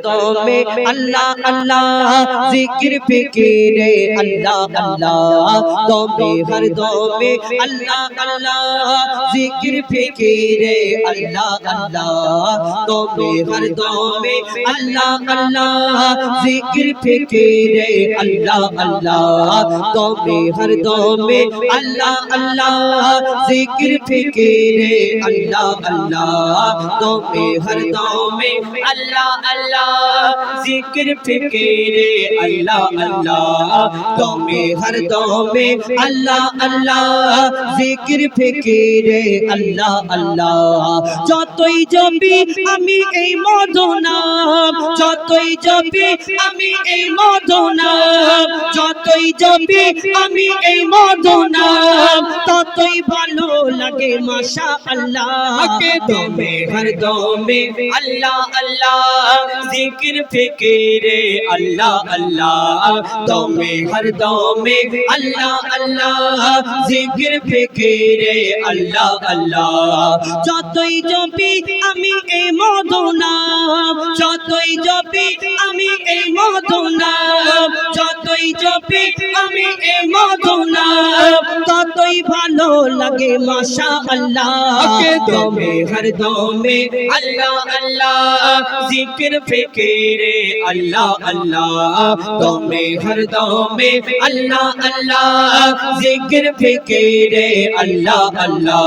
दम में अल्लाह अल्लाह जिक्र फिक्र अल्लाह अल्लाह दम में हर दम में अल्लाह अल्लाह जिक्र फिक्र अल्लाह अल्लाह दम में हर दम में अल्लाह अल्लाह जिक्र फिक्र अल्लाह अल्लाह दम में हर दम में अल्लाह अल्लाह जिक्र फिक्र अल्लाह अल्लाह दम में हर दम में अल्लाह अल्लाह जिक्र फिक्र अल्लाह अल्लाह दम में हर दम में अल्लाह अल्लाह जिक्र फिक्र अल्लाह अल्लाह যতই জপি আমি এই মদনাম যতই জপি আমি এই মদনাম যতই জপি আমি এই মদনাম ততই ভালো লাগে মাশাআল্লাহ কে দমে হর দমে আল্লাহ আল্লাহ জিকির ফিকিরে আল্লাহ আল্লাহ দমে হর দমে আল্লাহ আল্লাহ জিকির ফিকিরে আল্লাহ আল্লাহ যতই জপি আমি এই মদনাম যতই জপি আমি এই মদনাম যতই জপি আমি এই মদনাম ততই ভালো লাগে মাশাআল্লাহ কে দমে হর দমে আল্লাহ আল্লাহ জিকির ফিকিরে আল্লাহ আল্লাহ দমে হর দমে আল্লাহ আল্লাহ জিকির ফিকিরে আল্লাহ আল্লাহ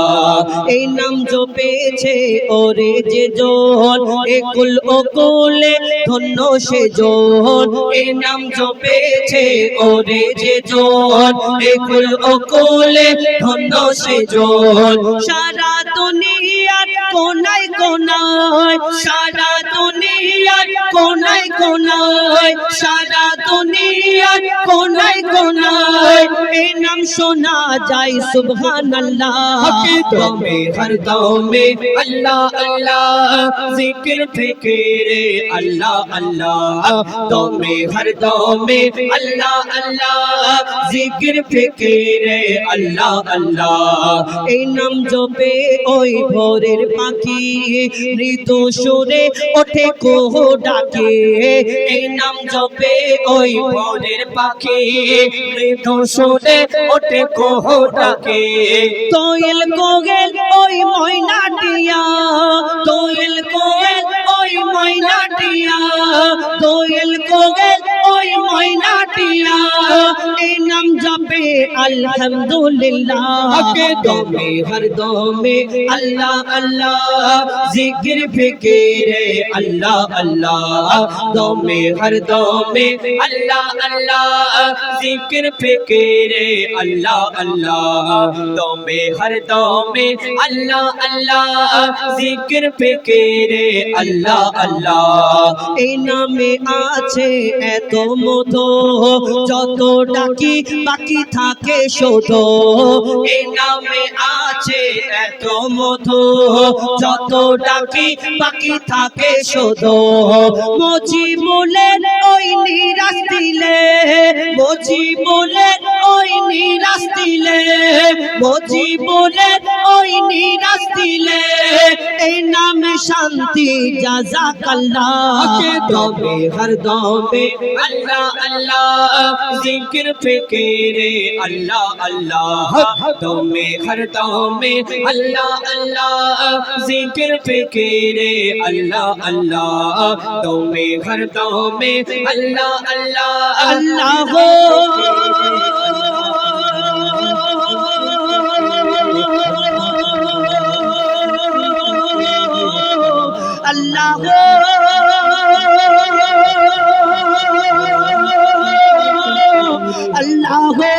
এই নাম জপেছে ওরে যে জন একুল ওকুলে ধন্য সে জন এই নাম জপেছে ওরে যে জন একুল ওকুলে ধন্য সে জন সারা দুনিয়ার কোনায় কোনায় সারা দুনিয়ার কোনায় কোনায় সারা দুনিয়ার কোনায় কোনায় এই নাম শোনা যায় সুবহানাল্লাহ কে দমে হর দমে আল্লাহ আল্লাহ জিকির ফিকিরে আল্লাহ আল্লাহ দমে হর দমে আল্লাহ আল্লাহ জিকির ফিকিরে আল্লাহ আল্লাহ এই নাম জপে ওই ভোরের পাখি মৃদু সুরে ওঠে কোহ ডাকে এই নাম জপে ওই ভোরের পাখি মৃদু সুরে ওঠে কোহ ডাকে কোয়েল কোয়েল ওই ময়নাটিয়া কোয়েল কোয়েল ওই ময়নাটিয়া কোয়েল কোয়েল ওই ময়নাটিয়া এই নাম জপে আলহামদুলিল্লাহ কে দমে হর দমে আল্লাহ আল্লাহ জিকির ফিকিরে আল্লাহ আল্লাহ দমে হর দমে আল্লাহ আল্লাহ জিকির ফিকিরে আল্লাহ আল্লাহ দমে হর দমে আল্লাহ আল্লাহ জিকির ফিকিরে আল্লাহ আল্লাহ এই নামে আছে এত মধু যত ডাকি বাকি থাকে শুধু এই নামে আছে এত মধু যত ডাকি বাকি থাকে শুধু মজিবুলের ওই নিরাশ দিলে মজিবুলের ওই নিরাশ দিলে মজিবুলের ওই নিরাশ দিলে এই নামে শান্তি জাযাকাল্লাহ কে দমে হর দমে আল্লাহ আল্লাহ জিকির ফিকিরে আল্লাহ আল্লাহ দমে হর দমে আল্লাহ আল্লাহ জিকির ফিকিরে আল্লাহ আল্লাহ দমে হর দমে আল্লাহ আল্লাহ আল্লাহ Allah Allah